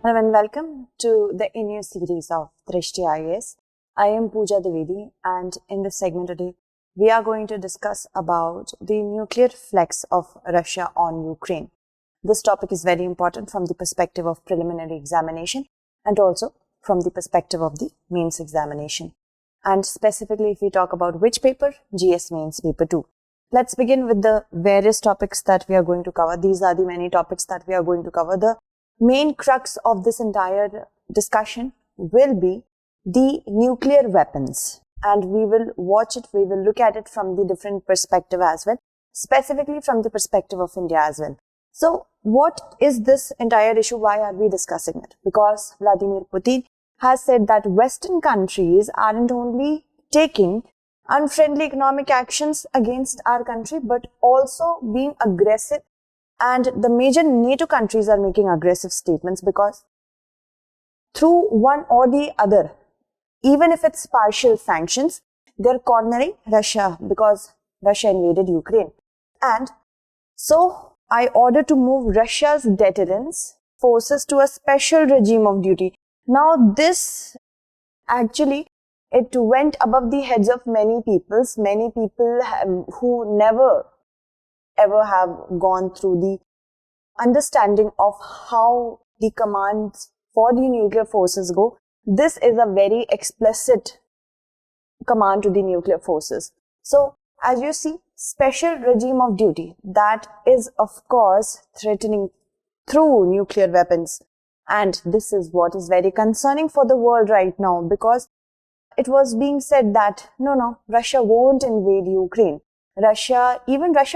Hello and welcome to the new series of Drishti IAS. I am Pooja Dwivedi, and in this segment today, we are going to discuss about the nuclear flex of Russia on Ukraine. This topic is very important from the perspective of preliminary examination and also from the perspective of the mains examination. And specifically, if we talk about which paper, GS Mains Paper 2. Let's begin with the various topics that we are going to cover. These are the many topics that we are going to cover. The main crux of this entire discussion will be the nuclear weapons, and we will watch it, we will look at it from the different perspective as well, specifically from the perspective of India as well. So what is this entire issue? Why are we discussing it? Because Vladimir Putin has said that Western countries aren't only taking unfriendly economic actions against our country, but also being aggressive. And the major NATO countries are making aggressive statements because through one or the other, even if it's partial sanctions, they're cornering Russia because Russia invaded Ukraine. And so I order to move Russia's deterrence forces to a special regime of duty. Now this actually, it went above the heads of many people who never ever have gone through the understanding of how the commands for the nuclear forces go. This is a very explicit command to the nuclear forces. So, as you see, special regime of duty, that is of course threatening through nuclear weapons. And this is what is very concerning for the world right now, because it was being said that no, Russia won't invade Ukraine. Russia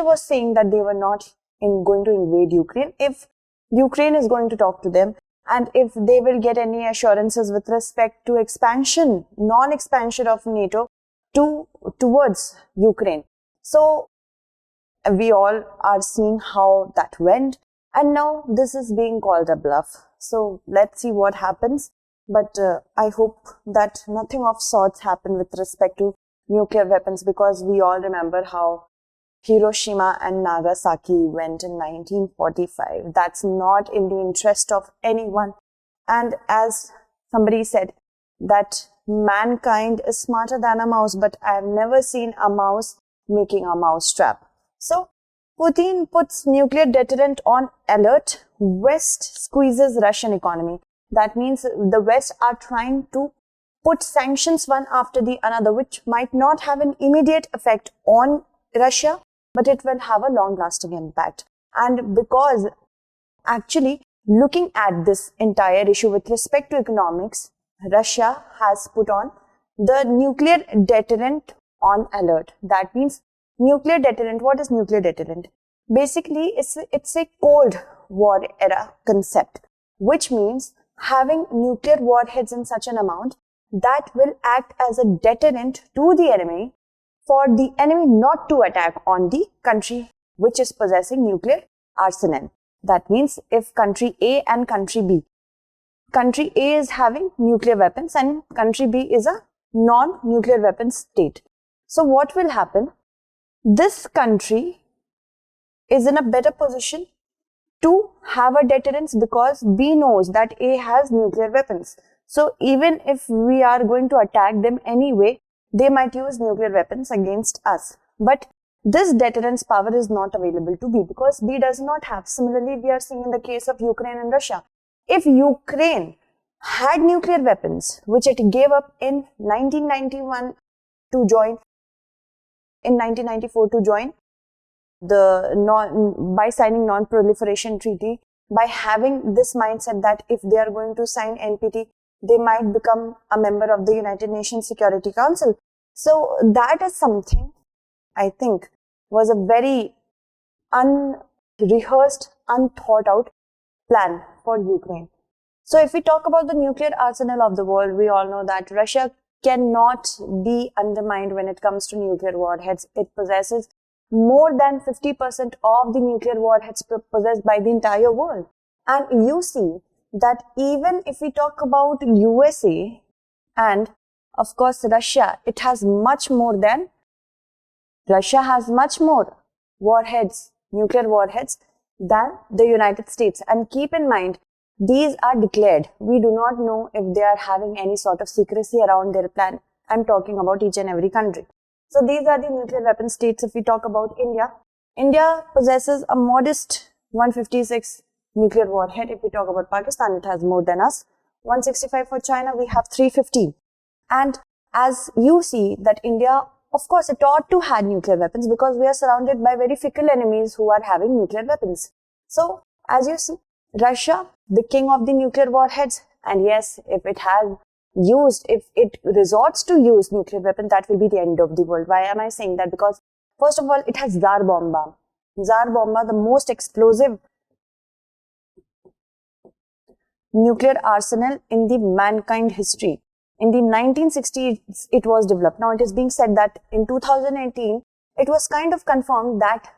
was saying that they were not going to invade Ukraine if Ukraine is going to talk to them and if they will get any assurances with respect to non-expansion of NATO towards Ukraine. So we all are seeing how that went, and now this is being called a bluff. So let's see what happens. But I hope that nothing of sorts happen with respect to nuclear weapons, because we all remember how Hiroshima and Nagasaki went in 1945. That's not in the interest of anyone. And as somebody said, that mankind is smarter than a mouse, but I have never seen a mouse making a mouse trap. So Putin puts nuclear deterrent on alert. West squeezes Russian economy. That means the West are trying to put sanctions one after the another, which might not have an immediate effect on Russia, but it will have a long-lasting impact. And because actually looking at this entire issue with respect to economics, Russia has put on the nuclear deterrent on alert. That means nuclear deterrent. What is nuclear deterrent? Basically, it's a Cold War era concept, which means having nuclear warheads in such an amount that will act as a deterrent to the enemy, for the enemy not to attack on the country which is possessing nuclear arsenal. That means if country A and country A is having nuclear weapons and country B is a non-nuclear weapons state. So what will happen? This country is in a better position to have a deterrence because B knows that A has nuclear weapons. So even if we are going to attack them anyway, they might use nuclear weapons against us. But this deterrence power is not available to B because B does not have. Similarly, we are seeing in the case of Ukraine and Russia. If Ukraine had nuclear weapons, which it gave up in 1991 to join, in 1994 to join by signing non-proliferation treaty, by having this mindset that if they are going to sign NPT, they might become a member of the United Nations Security Council. So that is something I think was a very unrehearsed, unthought out plan for Ukraine. So if we talk about the nuclear arsenal of the world, we all know that Russia cannot be undermined when it comes to nuclear warheads. It possesses more than 50% of the nuclear warheads possessed by the entire world. And you see that even if we talk about USA and of course Russia, Russia has much more warheads, nuclear warheads than the United States. And keep in mind these are declared. We do not know if they are having any sort of secrecy around their plan. I'm talking about each and every country. So these are the nuclear weapon states. If we talk about India, India possesses a modest 156 nuclear warhead. If we talk about Pakistan, it has more than us. 165 for China, we have 315. And as you see that India, of course, it ought to have nuclear weapons because we are surrounded by very fickle enemies who are having nuclear weapons. So, as you see, Russia, the king of the nuclear warheads, and yes, if it resorts to use nuclear weapon, that will be the end of the world. Why am I saying that? Because first of all, it has Tsar Bomba. Tsar Bomba, the most explosive nuclear arsenal in the mankind history. In the 1960s, it was developed. Now, it is being said that in 2018, it was kind of confirmed that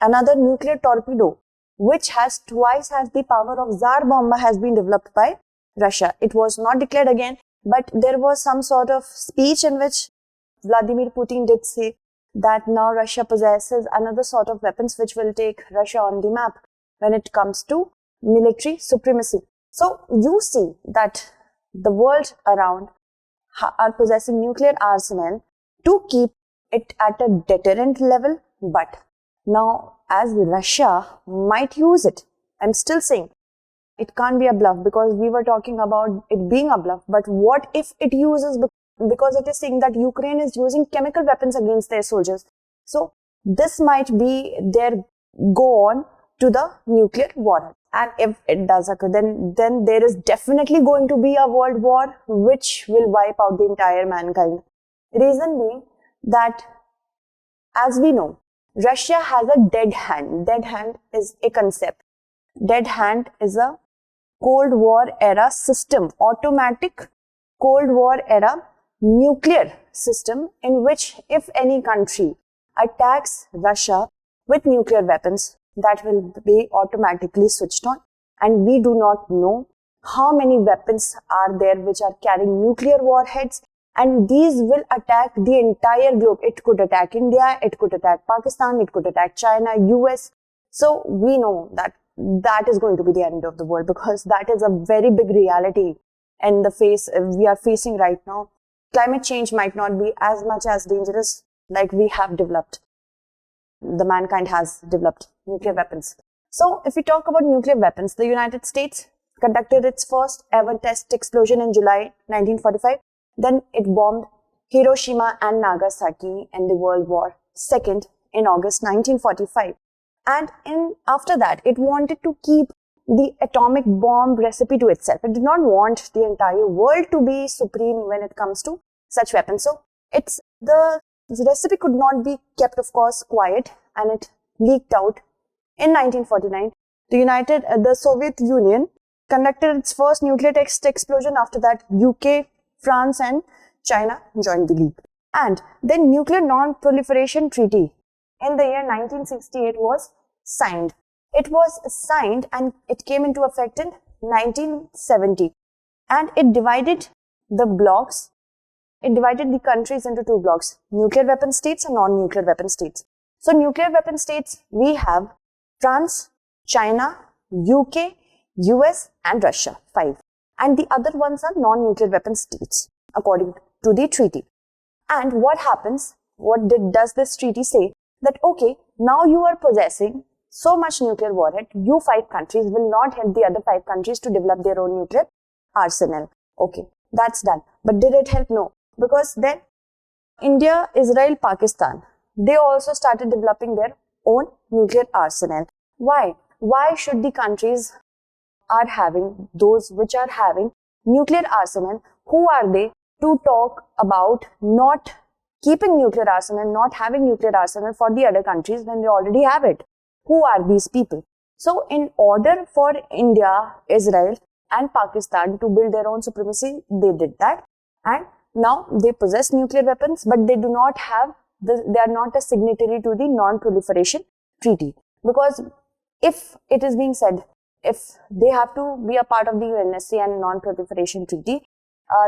another nuclear torpedo, which has twice as the power of Tsar Bomba, has been developed by Russia. It was not declared again, but there was some sort of speech in which Vladimir Putin did say that now Russia possesses another sort of weapons which will take Russia on the map when it comes to military supremacy. So you see that the world around are possessing nuclear arsenal to keep it at a deterrent level, but now as Russia might use it, I'm still saying it can't be a bluff because we were talking about it being a bluff, but what if it uses, because it is saying that Ukraine is using chemical weapons against their soldiers. So this might be their go on to the nuclear war. And if it does occur, then there is definitely going to be a world war which will wipe out the entire mankind. Reason being that, as we know, Russia has a dead hand. Dead hand is a concept. Dead hand is a Cold War era system, automatic Cold War era nuclear system in which if any country attacks Russia with nuclear weapons, that will be automatically switched on. And we do not know how many weapons are there which are carrying nuclear warheads, and these will attack the entire globe. It could attack India, it could attack Pakistan, it could attack China, US. So we know that that is going to be the end of the world because that is a very big reality in the face we are facing right now. Climate change might not be as much as dangerous like we have developed. The mankind has developed nuclear weapons. So if we talk about nuclear weapons, the United States conducted its first ever test explosion in July 1945. Then it bombed Hiroshima and Nagasaki in the World War II in August 1945. And after that, it wanted to keep the atomic bomb recipe to itself. It did not want the entire world to be supreme when it comes to such weapons. So the recipe could not be kept, of course, quiet, and it leaked out. In 1949, the Soviet Union conducted its first nuclear test explosion. After that, UK, France and China joined the league. And the Nuclear Non-Proliferation Treaty in the year 1968 was signed. It was signed and it came into effect in 1970. And it divided the blocks. It divided the countries into two blocks, nuclear weapon states and non-nuclear weapon states. So nuclear weapon states, we have France, China, UK, US and Russia, 5. And the other ones are non-nuclear weapon states according to the treaty. And what happens, does this treaty say? That okay, now you are possessing so much nuclear warhead, you 5 countries will not help the other 5 countries to develop their own nuclear arsenal. Okay, that's done. But did it help? No. Because then India, Israel, Pakistan, they also started developing their own nuclear arsenal. Why? Why should the countries are having those which are having nuclear arsenal? Who are they to talk about not keeping nuclear arsenal, not having nuclear arsenal for the other countries when they already have it? Who are these people? So in order for India, Israel and Pakistan to build their own supremacy, they did that. And now they possess nuclear weapons, but they do not have, they are not a signatory to the Non-Proliferation Treaty. Because if it is being said, if they have to be a part of the UNSC and Non-Proliferation Treaty,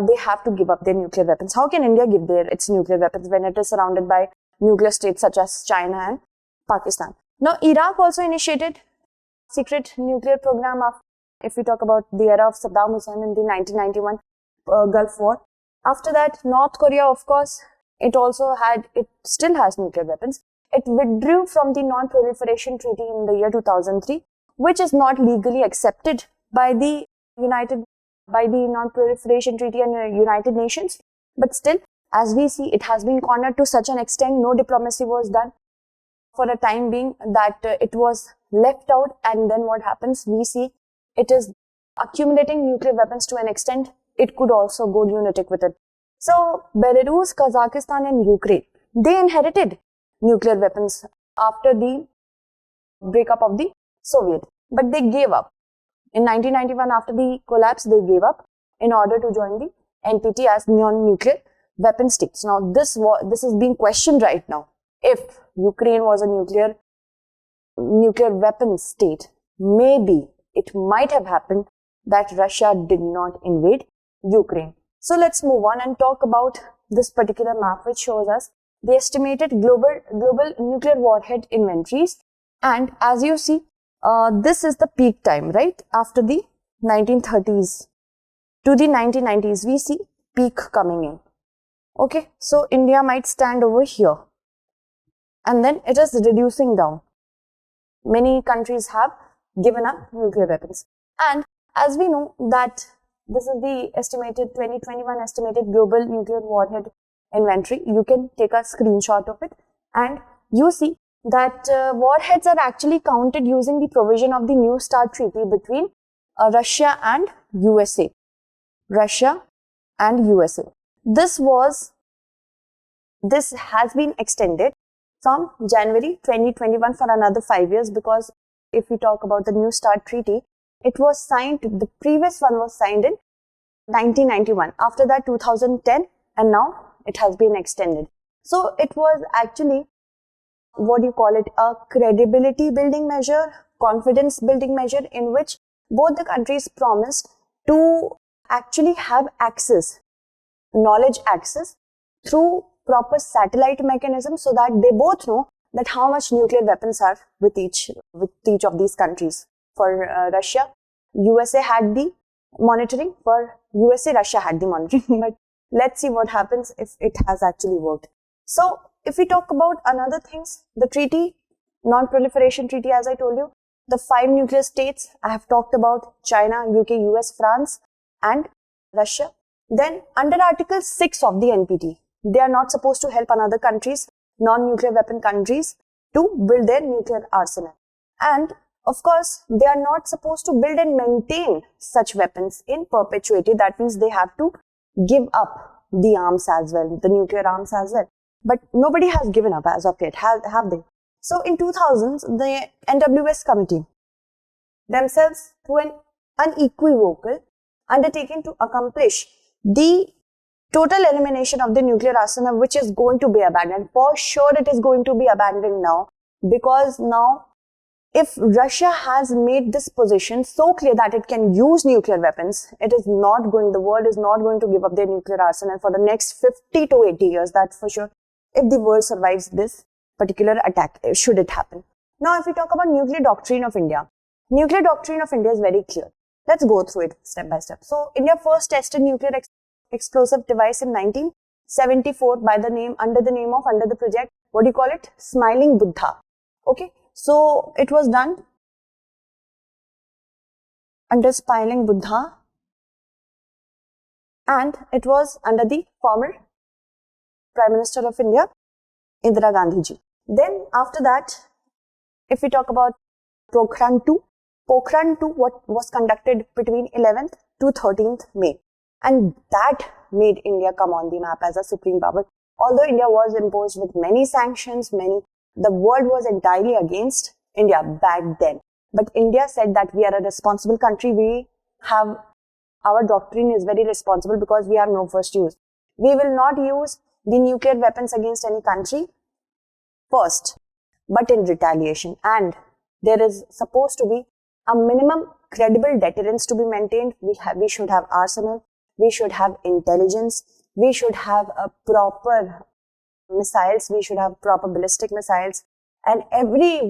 they have to give up their nuclear weapons. How can India give its nuclear weapons when it is surrounded by nuclear states such as China and Pakistan? Now, Iraq also initiated secret nuclear program if we talk about the era of Saddam Hussein in the 1991 Gulf War. After that, North Korea, of course, it still has nuclear weapons. It withdrew from the Non-Proliferation Treaty in the year 2003, which is not legally accepted by the Non-Proliferation Treaty and United Nations. But still, as we see, it has been cornered to such an extent, no diplomacy was done for a time being, that it was left out. And then what happens? We see it is accumulating nuclear weapons to an extent, it could also go lunatic with it. So, Belarus, Kazakhstan and Ukraine, they inherited nuclear weapons after the breakup of the Soviet, but they gave up. In 1991, after the collapse, they gave up in order to join the NPT as non-nuclear weapon states. Now, this is being questioned right now. If Ukraine was a nuclear weapon state, maybe it might have happened that Russia did not invade Ukraine. So let's move on and talk about this particular map, which shows us the estimated global nuclear warhead inventories. And as you see, this is the peak time, right? After the 1930s to the 1990s, we see peak coming in. Okay, so India might stand over here. And then it is reducing down. Many countries have given up nuclear weapons. And as we know that this is the estimated 2021 estimated global nuclear warhead inventory. You can take a screenshot of it and you see that warheads are actually counted using the provision of the New START treaty between Russia and USA. Russia and USA. This has been extended from January 2021 for another 5 years, because if we talk about the New START treaty, it was signed, the previous one was signed in 1991, after that 2010, and now it has been extended. So it was actually, a credibility building measure, confidence building measure, in which both the countries promised to actually have knowledge access through proper satellite mechanism, so that they both know that how much nuclear weapons are with each of these countries. For Russia, USA had the monitoring. For USA, Russia had the monitoring. But let's see what happens if it has actually worked. So, if we talk about another things, the treaty, Non-Proliferation Treaty, as I told you, the 5 nuclear states, I have talked about China, UK, US, France and Russia. Then under Article 6 of the NPT, they are not supposed to help another countries, non-nuclear weapon countries, to build their nuclear arsenal. And of course, they are not supposed to build and maintain such weapons in perpetuity. That means they have to give up the arms as well, the nuclear arms as well. But nobody has given up as of yet, have they? So in 2000s, the NWS committee themselves, through an unequivocal undertaking to accomplish the total elimination of the nuclear arsenal, which is going to be abandoned. For sure, it is going to be abandoned now, because now, if Russia has made this position so clear that it can use nuclear weapons, the world is not going to give up their nuclear arsenal for the next 50 to 80 years, that's for sure, if the world survives this particular attack, should it happen. Now, if we talk about nuclear doctrine of India, nuclear doctrine of India is very clear. Let's go through it step by step. So, India first tested nuclear explosive device in 1974 under the project, Smiling Buddha. Okay. So, it was done under Smiling Buddha, and it was under the former Prime Minister of India, Indira Gandhi ji. Then after that, if we talk about Pokhran 2, what was conducted between 11th to 13th May. And that made India come on the map as a supreme power. Although India was imposed with many sanctions, the world was entirely against India back then. But India said that we are a responsible country. Our doctrine is very responsible because we have no first use. We will not use the nuclear weapons against any country first, but in retaliation. And there is supposed to be a minimum credible deterrence to be maintained. We should have arsenal. We should have intelligence. We should have a proper missiles. We should have proper ballistic missiles. And every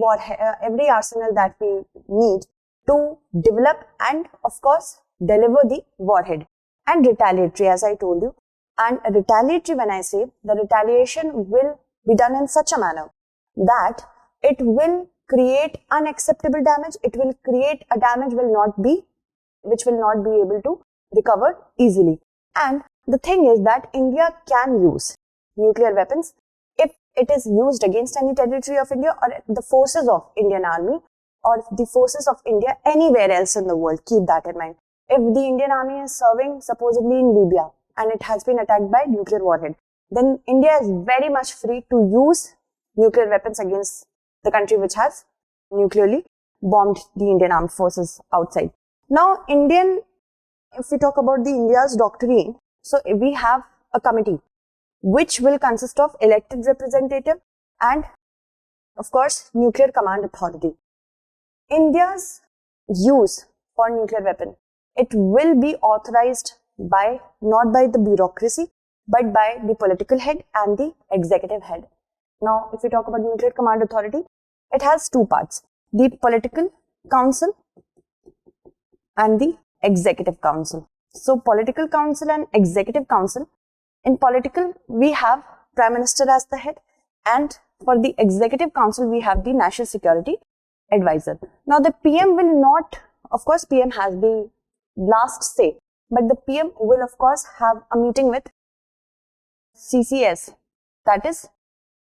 arsenal that we need to develop and of course deliver the warhead. And retaliatory, as I told you. And retaliatory, when I say, the retaliation will be done in such a manner that it will create unacceptable damage. It will create a damage which will not be able to recover easily. And the thing is that India can use nuclear weapons if it is used against any territory of India or the forces of Indian Army or the forces of India anywhere else in the world. Keep that in mind. If the Indian Army is serving supposedly in Libya and it has been attacked by nuclear warhead, then India is very much free to use nuclear weapons against the country which has nuclearly bombed the Indian armed forces outside. Now, if we talk about the India's doctrine, so we have a committee which will consist of elected representative and of course nuclear command authority. India's use for nuclear weapon, it will be authorized by, not by the bureaucracy, but by the political head and the executive head. Now, if we talk about nuclear command authority, it has two parts, the political council and the executive council. So, political council and executive council. In political, we have Prime Minister as the head, and for the executive council, we have the National Security Advisor. Now, the PM will not, of course, PM has the last say, but the PM will, of course, have a meeting with CCS, that is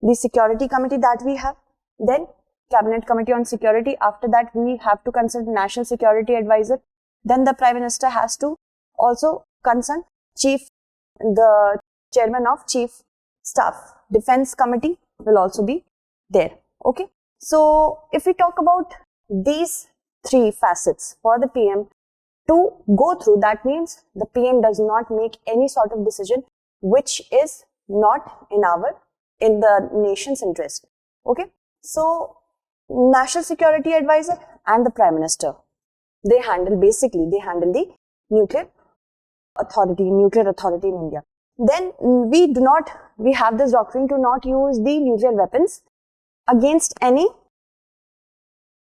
the security committee that we have, then Cabinet Committee on Security. After that, we have to consult National Security Advisor. Then the Prime Minister has to also consult the Chairman of Chief Staff. Defense Committee will also be there. Okay. So, if we talk about these three facets for the PM to go through, that means the PM does not make any sort of decision which is not in the nation's interest. Okay. So, National Security Advisor and the Prime Minister, they handle the nuclear authority in India. Then we have this doctrine to not use the nuclear weapons against any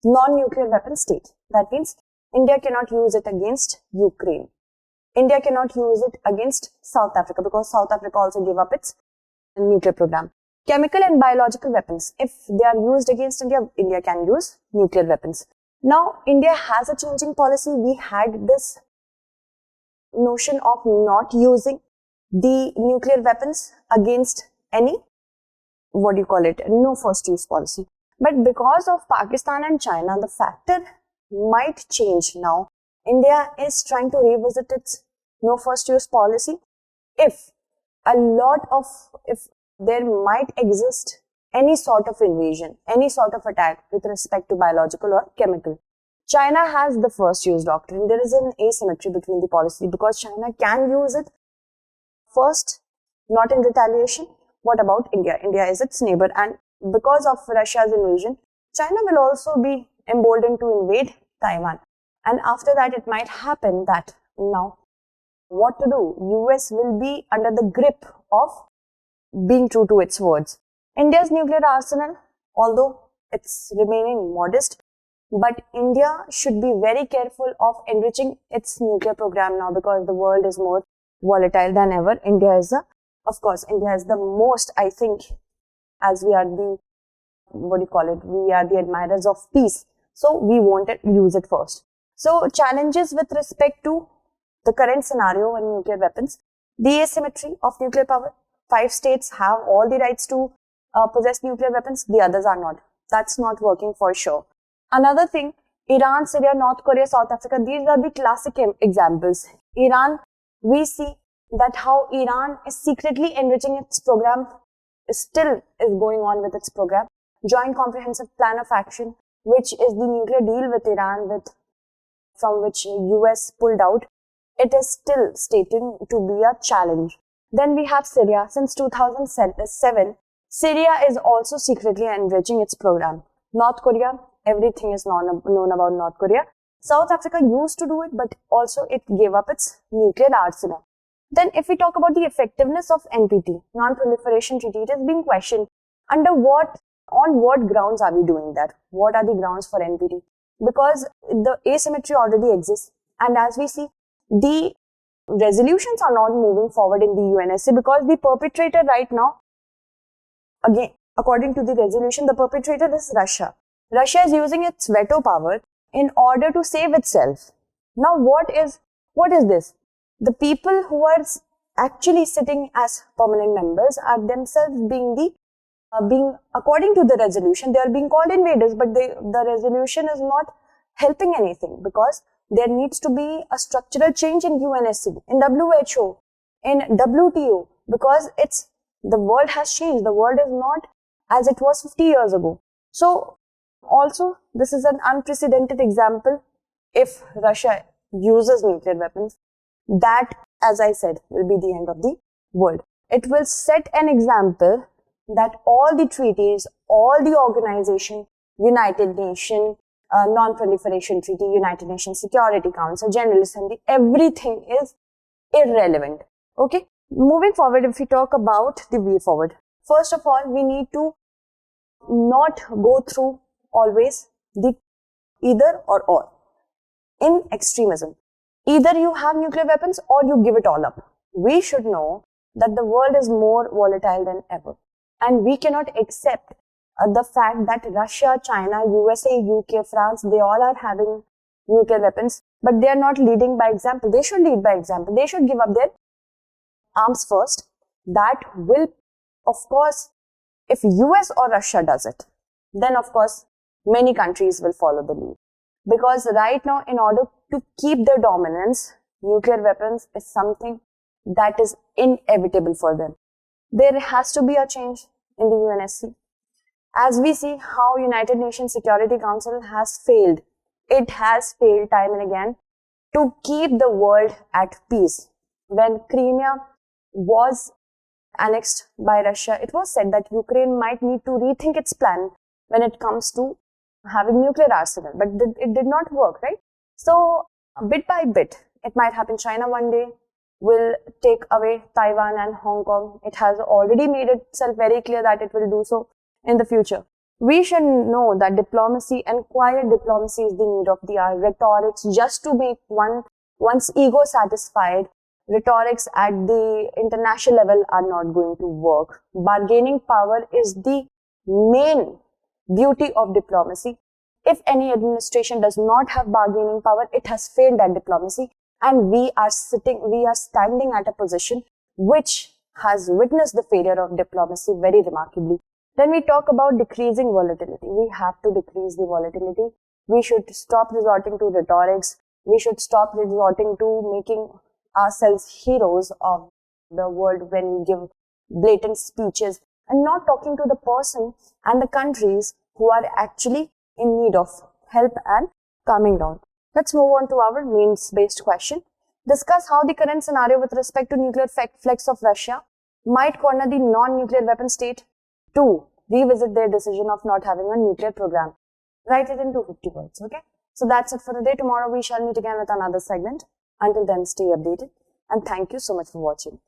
non-nuclear weapon state. That means India cannot use it against Ukraine. India cannot use it against South Africa because South Africa also gave up its nuclear program. Chemical and biological weapons, if they are used against India, India can use nuclear weapons. Now, India has a changing policy. We had this notion of not using the nuclear weapons against any, no first use policy. But because of Pakistan and China, the factor might change now. India is trying to revisit its no first use policy. If there might exist any sort of invasion, any sort of attack with respect to biological or chemical. China has the first use doctrine. There is an asymmetry between the policy because China can use it first, not in retaliation. What about India? India is its neighbor, and because of Russia's invasion, China will also be emboldened to invade Taiwan. And after that, it might happen that now, what to do? US will be under the grip of being true to its words. India's nuclear arsenal, although it's remaining modest, but India should be very careful of enriching its nuclear program now because the world is more volatile than ever. India is the most, I think, as we are the, we are the admirers of peace. So we want to use it first. So challenges with respect to the current scenario in nuclear weapons, the asymmetry of nuclear power. 5 states have all the rights to possess nuclear weapons, the others are not. That's not working for sure. Another thing, Iran, Syria, North Korea, South Africa, these are the classic examples. Iran, we see that how Iran is secretly enriching its program, still is going on with its program. Joint Comprehensive Plan of Action, which is the nuclear deal with Iran from which US pulled out, it is still stating to be a challenge. Then we have Syria. Since 2007, Syria is also secretly enriching its program. North Korea, everything is known about North Korea. South Africa used to do it, but also it gave up its nuclear arsenal. Then if we talk about the effectiveness of NPT, Non-Proliferation Treaty, it is being questioned on what grounds are we doing that? What are the grounds for NPT? because the asymmetry already exists. And as we see, the resolutions are not moving forward in the UNSC because the perpetrator right now, again, according to the resolution, the perpetrator is Russia. Russia is using its veto power in order to save itself. Now, what is this? The people who are actually sitting as permanent members are themselves being according to the resolution, they are being called invaders, but the resolution is not helping anything because there needs to be a structural change in UNSC, in WHO, in WTO, because the world has changed. The world is not as it was 50 years ago. So also, this is an unprecedented example. If Russia uses nuclear weapons, that, as I said, will be the end of the world. It will set an example that all the treaties, all the organization, United Nations, Non-Proliferation Treaty, United Nations Security Council, General Assembly, everything is irrelevant. Okay, moving forward, if we talk about the way forward, first of all, we need to not go through always the either or in extremism. Either you have nuclear weapons or you give it all up. We should know that the world is more volatile than ever. And we cannot accept the fact that Russia, China, USA, UK, France, they all are having nuclear weapons, but they are not leading by example. They should lead by example. They should give up their arms first. That will, of course, if US or Russia does it, then of course, many countries will follow the lead. Because right now, in order to keep their dominance, nuclear weapons is something that is inevitable for them. There has to be a change in the UNSC. As we see how United Nations Security Council has failed, it has failed time and again to keep the world at peace. When Crimea was annexed by Russia, it was said that Ukraine might need to rethink its plan when it comes to having nuclear arsenal, but it did not work, right? So bit by bit, it might happen. China one day will take away Taiwan and Hong Kong. It has already made itself very clear that it will do so in the future. We should know that diplomacy and quiet diplomacy is the need of the hour. Rhetorics just to make one's ego satisfied, rhetorics at the international level are not going to work. Bargaining power is the main beauty of diplomacy. If any administration does not have bargaining power, it has failed at diplomacy, and we are standing at a position which has witnessed the failure of diplomacy very remarkably. Then we talk about decreasing volatility. We have to decrease the volatility. We should stop resorting to rhetorics. We should stop resorting to making ourselves heroes of the world when we give blatant speeches and not talking to the person and the countries who are actually in need of help and calming down. Let's move on to our means-based question. Discuss how the current scenario with respect to nuclear flex of Russia might corner the non-nuclear weapon state to revisit their decision of not having a nuclear program. Write it in 250 words, okay? So that's it for today. Tomorrow we shall meet again with another segment. Until then, stay updated and thank you so much for watching.